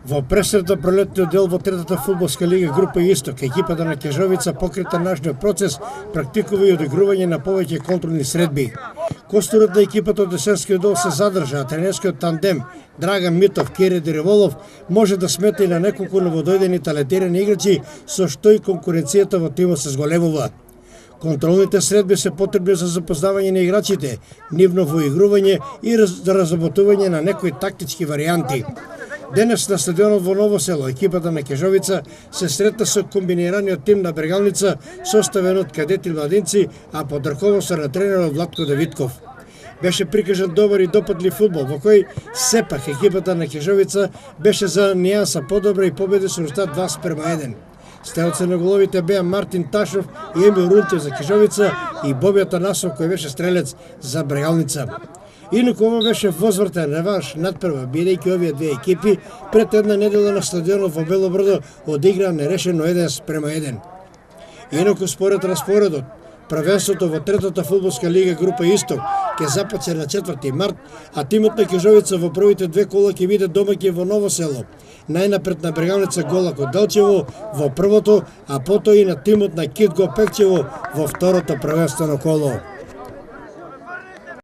Во пресрета пролетниот дел во третата фудбалска лига група Исток, екипата на Кежовица покри тренажниот процес практикува и одигрување на повеќе контролни средби. Костурот на екипата од есенскиот дол се задржа, а тренерскиот тандем Драган Митов, Кире Дереволов може да смета и на неколку новодојдени талентирани играчи, со што и конкуренцијата во тимот се зголемува. Контролните средби се потребни за запознавање на играчите, нивно воигрување и за разработување на некои тактички варијанти. Денес на стадионот во Ново село екипата на Кежовица се сретна со комбинираниот тим на Брегалница, составен од кадети и младинци, а под раководството на тренерот Владко Давидков. Беше прикажан добар и допадлив фудбал, во кој сепак екипата на Кежовица беше за нијанса подобра и победи со резултат 2:1. Стрелци на головите беа Мартин Ташов и Емил Рунтев за Кежовица и Боби Атанасов кој беше стрелец за Брегалница. Инаку ова беше возвртен реванш надпрва, бидејќи овие две екипи пред една недела на стадионот во Бело Брдо одиграа нерешено 1:1. Инаку според распоредот, првенството во третата фудбалска лига група Исток ќе започне на 4 март, а тимот на Кежовица во првите две кола ќе биде домаќин во Ново село. Најнапред на Брегалница Голак од Делчево во првото, а потоа и на тимот на Кит Го Пекчево во второто првенствено коло.